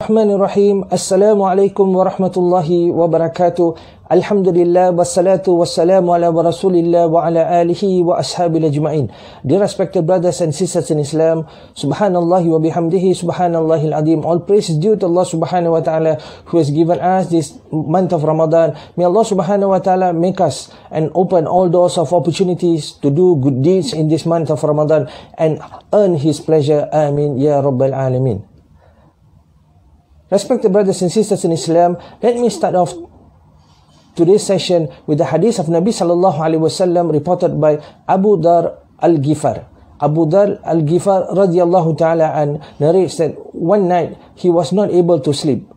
Bismillahirrahmanirrahim. Assalamualaikum warahmatullahi wabarakatuh. Alhamdulillah wassalatu wassalamu ala rasulillah wa ala alihi wa ashabil ajma'in. Dear respected brothers and sisters in Islam, subhanallahi wa bihamdihi, subhanallahil azim. All praise is due to Allah subhanahu wa ta'ala who has given us this month of Ramadan. May Allah subhanahu wa ta'ala make us and open all doors of opportunities to do good deeds in this month of Ramadan and earn His pleasure. Amin ya Rabbal Alamin. Respected brothers and sisters in Islam, let me start off today's session with the hadith of Nabi sallallahu alaihi wasallam reported by Abu Dhar al-Ghifar. Abu Dhar al-Ghifar radiyallahu ta'ala an narrates that one night he was not able to sleep.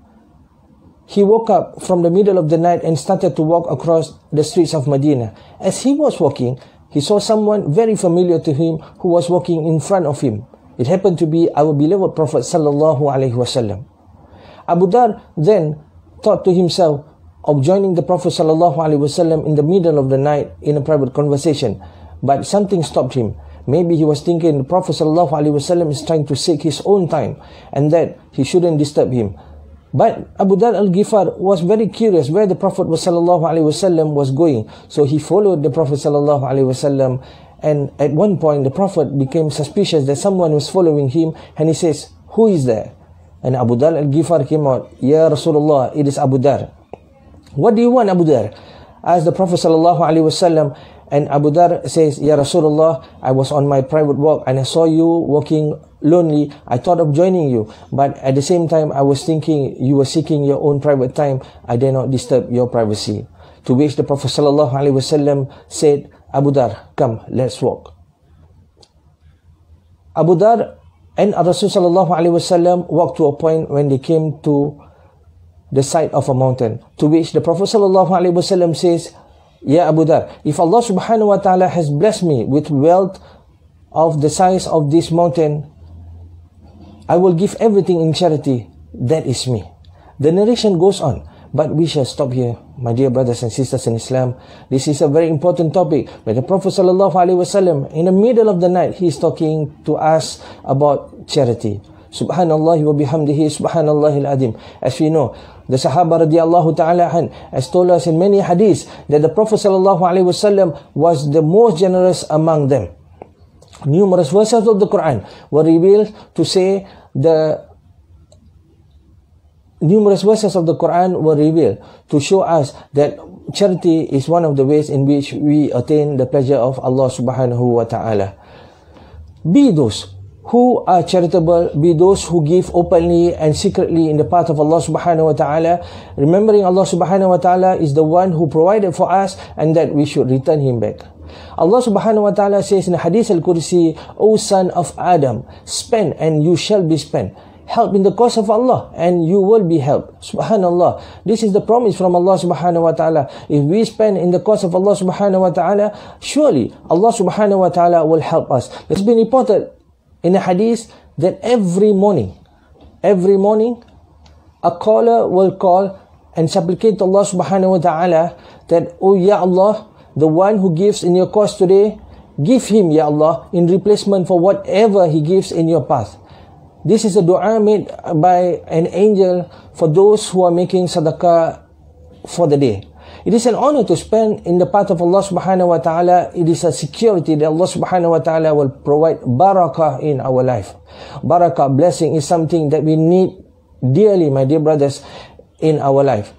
He woke up from the middle of the night and started to walk across the streets of Medina. As he was walking, he saw someone very familiar to him who was walking in front of him. It happened to be our beloved Prophet sallallahu alaihi wasallam. Abu Dhar then thought to himself of joining the Prophet ﷺ in the middle of the night in a private conversation, but something stopped him. Maybe he was thinking the Prophet ﷺ is trying to seek his own time and that he shouldn't disturb him. But Abu Dhar al-Ghifar was very curious where the Prophet ﷺ was going, so he followed the Prophet ﷺ, and at one point the Prophet became suspicious that someone was following him, and he says, "Who is there?" And Abu Dhar al-Ghifar came out, "Ya Rasulullah, it is Abu Dhar." "What do you want, Abu Dhar?" asked the Prophet ﷺ, and Abu Dhar says, "Ya Rasulullah, I was on my private walk and I saw you walking lonely. I thought of joining you, but at the same time I was thinking you were seeking your own private time. I dare not disturb your privacy." To which the Prophet ﷺ said, "Abu Dhar, come, let's walk." Abu Dhar and Rasulullah ﷺ walked to a point when they came to the side of a mountain. To which the Prophet ﷺ says, "Ya Abu Dhar, if Allah subhanahu wa ta'ala has blessed me with wealth of the size of this mountain, I will give everything in charity. That is me." The narration goes on, but we shall stop here, my dear brothers and sisters in Islam. This is a very important topic, where the Prophet ﷺ, in the middle of the night, he is talking to us about charity. Subhanallah wa bihamdihi, subhanallahil azim. As we know, the Sahaba radiallahu ta'ala an has told us in many hadiths that the Prophet ﷺ was the most generous among them. Numerous verses of the Quran were revealed to say Numerous verses of the Quran were revealed to show us that charity is one of the ways in which we attain the pleasure of Allah subhanahu wa ta'ala. Be those who are charitable, be those who give openly and secretly in the path of Allah subhanahu wa ta'ala, remembering Allah subhanahu wa ta'ala is the one who provided for us and that we should return Him back. Allah subhanahu wa ta'ala says in the Hadith al-Qudsi, "O son of Adam, spend and you shall be spent. Help in the cause of Allah and you will be helped." Subhanallah. This is the promise from Allah subhanahu wa ta'ala. If we spend in the cause of Allah subhanahu wa ta'ala, surely Allah subhanahu wa ta'ala will help us. It's been reported in a hadith that every morning, a caller will call and supplicate to Allah subhanahu wa ta'ala that, "Oh Ya Allah, the one who gives in your cause today, give him, Ya Allah, in replacement for whatever he gives in your path." This is a dua made by an angel for those who are making sadaqah for the day. It is an honor to spend in the path of Allah subhanahu wa ta'ala. It is a security that Allah subhanahu wa ta'ala will provide barakah in our life. Barakah, blessing, is something that we need dearly, my dear brothers, in our life.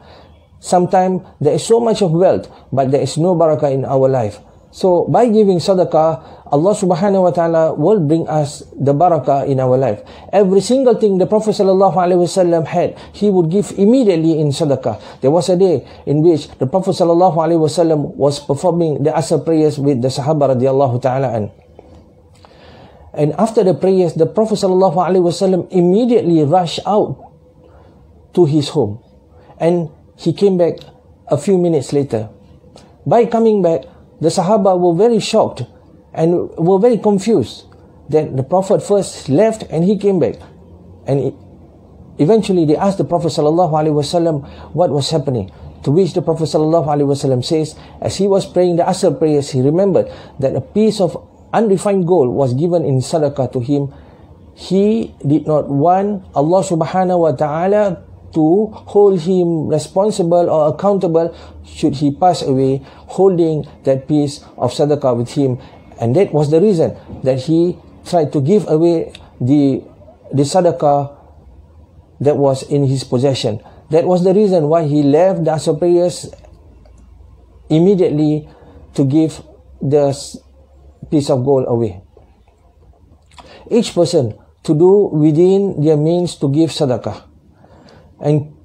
Sometimes there is so much of wealth, but there is no barakah in our life. So by giving sadaqah, Allah subhanahu wa ta'ala will bring us the barakah in our life. Every single thing the Prophet ﷺ had, he would give immediately in sadaqah. There was a day in which the Prophet ﷺ was performing the Asr prayers with the Sahaba radiallahu ta'ala an. And after the prayers, the Prophet ﷺ immediately rushed out to his home. And he came back a few minutes later. By coming back, the Sahaba were very shocked and were very confused that the Prophet first left and he came back. And eventually they asked the Prophet ﷺ what was happening. To which the Prophet ﷺ says, as he was praying the Asr prayers, he remembered that a piece of unrefined gold was given in sadaqah to him. he did not want Allah subhanahu wa ta'ala to hold him responsible or accountable should he pass away holding that piece of sadaqah with him. And that was the reason that he tried to give away the sadaqah that was in his possession. That was the reason why he left the Asr prayers immediately to give the piece of gold away. Each person to do within their means to give sadaqah. And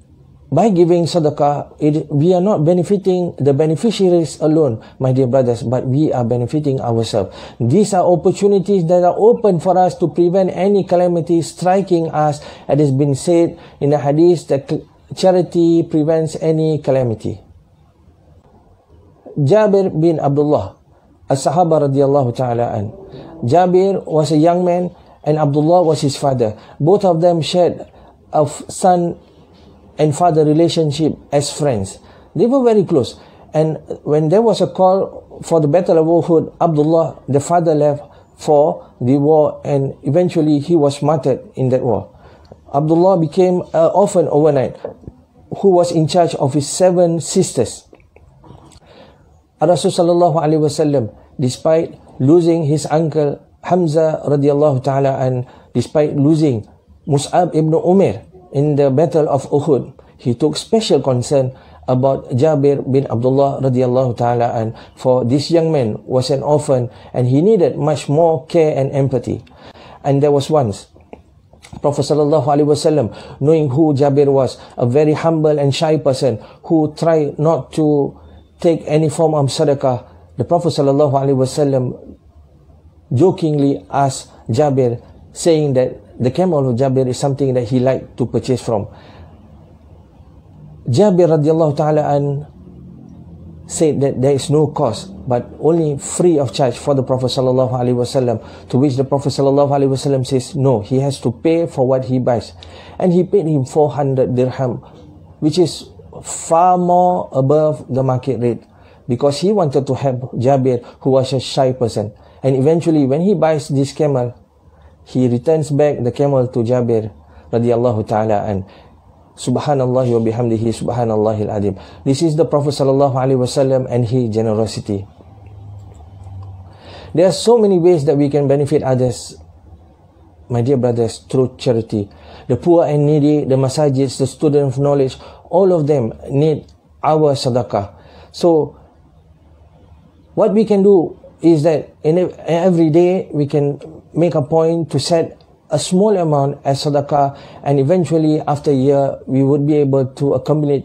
by giving sadaqah, we are not benefiting the beneficiaries alone, my dear brothers, but we are benefiting ourselves. These are opportunities that are open for us to prevent any calamity striking us. It has been said in the hadith that charity prevents any calamity. Jabir bin Abdullah, as-Sahaba radiyallahu ta'ala an. Jabir was a young man and Abdullah was his father. Both of them shared a son and father relationship as friends. They were very close. And when there was a call for the Battle of Uhud, Abdullah, the father, left for the war, and eventually he was martyred in that war. Abdullah became an orphan overnight, who was in charge of his 7 sisters. Rasul sallallahu alaihi wasallam, despite losing his uncle Hamza radiyallahu ta'ala, and despite losing Mus'ab ibn Umair in the Battle of Uhud, he took special concern about Jabir bin Abdullah radiyallahu ta'ala, and for this young man was an orphan and he needed much more care and empathy. And there was once Prophet sallallahu alaihi wasallam, knowing who Jabir was, a very humble and shy person who tried not to take any form of sadaqah, the Prophet sallallahu alaihi wasallam jokingly asked Jabir, saying that the camel of Jabir is something that he liked to purchase from. Jabir radiallahu ta'ala an said that there is no cost, but only free of charge for the Prophet sallallahu alaihi wasallam, to which the Prophet sallallahu alaihi wasallam says, no, he has to pay for what he buys. And he paid him 400 dirham, which is far more above the market rate, because he wanted to help Jabir, who was a shy person. And eventually, when he buys this camel, he returns back the camel to Jabir radiyallahu ta'ala an. Subhanallah wa bihamdihi subhanallahil adim. This is the Prophet sallallahu alaihi wasallam and his generosity. There are so many ways that we can benefit others, my dear brothers, through charity. The poor and needy, the masajids, the student of knowledge, all of them need our sadaqah. So what we can do is that every day we can make a point to set a small amount as sadaqah, and eventually after a year we would be able to accumulate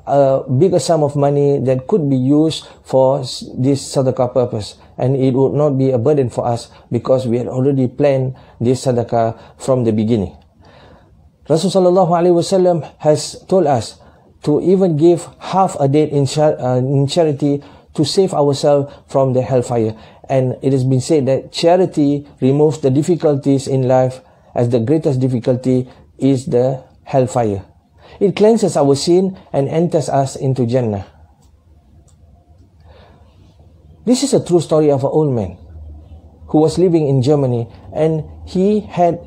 a bigger sum of money that could be used for this sadaqah purpose, and it would not be a burden for us because we had already planned this sadaqah from the beginning. Rasulullah sallallahu alaihi wasallam has told us to even give half a date in charity to save ourselves from the hellfire. And it has been said that charity removes the difficulties in life, as the greatest difficulty is the hellfire. It cleanses our sin and enters us into Jannah. This is a true story of an old man who was living in Germany, and he had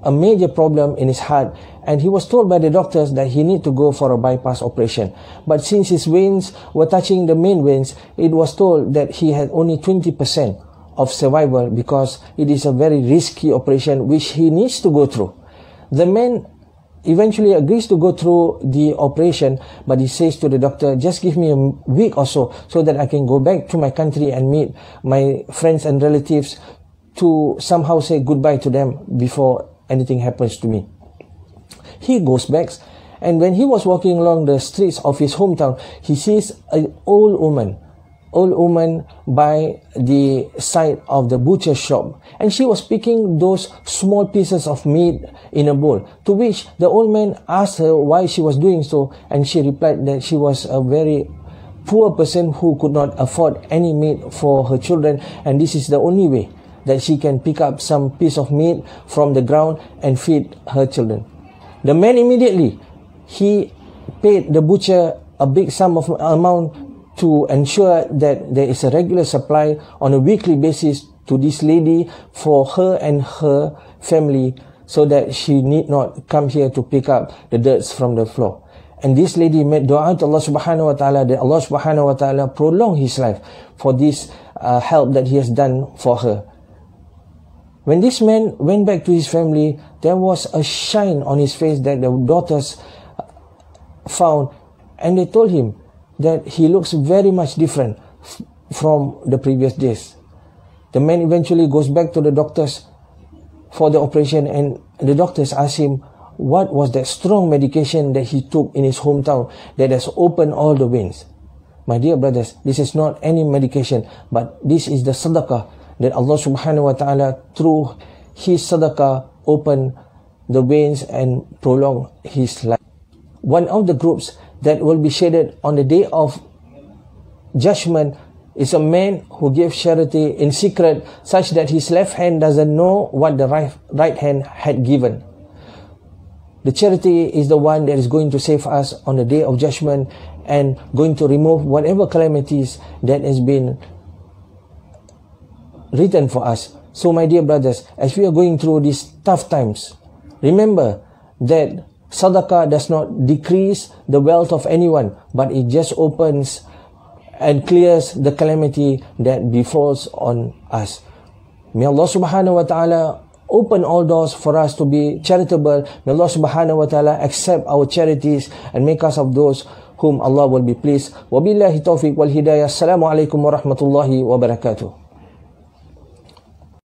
a major problem in his heart, and he was told by the doctors that he need to go for a bypass operation. But since his veins were touching the main veins, it was told that he had only 20% of survival, because it is a very risky operation which he needs to go through. The man eventually agrees to go through the operation, but he says to the doctor, just give me a week or so that I can go back to my country and meet my friends and relatives to somehow say goodbye to them before anything happens to me. He goes back, and when he was walking along the streets of his hometown, he sees an old woman by the side of the butcher shop, and she was picking those small pieces of meat in a bowl, to which the old man asked her why she was doing so, and she replied that she was a very poor person who could not afford any meat for her children, and this is the only way that she can pick up some piece of meat from the ground and feed her children. The man immediately, he paid the butcher a big sum of amount to ensure that there is a regular supply on a weekly basis to this lady for her and her family, so that she need not come here to pick up the dirt from the floor. And this lady made dua to Allah subhanahu wa ta'ala that Allah subhanahu wa ta'ala prolong his life for this help that he has done for her. When this man went back to his family, there was a shine on his face that the daughters found, and they told him that he looks very much different from the previous days. The man eventually goes back to the doctors for the operation, and the doctors ask him what was that strong medication that he took in his hometown that has opened all the veins. My dear brothers, this is not any medication, but this is the sadaqah that Allah subhanahu wa ta'ala through his sadaqah open the veins and prolong his life. One of the groups that will be shaded on the day of judgment is a man who gives charity in secret such that his left hand doesn't know what the right hand had given. The charity is the one that is going to save us on the day of judgment and going to remove whatever calamities that has been written for us. So my dear brothers, as we are going through these tough times, remember that sadaqah does not decrease the wealth of anyone, but it just opens and clears the calamity that befalls on us. May Allah subhanahu wa ta'ala open all doors for us to be charitable. May Allah subhanahu wa ta'ala accept our charities and make us of those whom Allah will be pleased. Wabillahi tawfiq wal hidayah. Assalamu alaikum warahmatullahi wabarakatuh.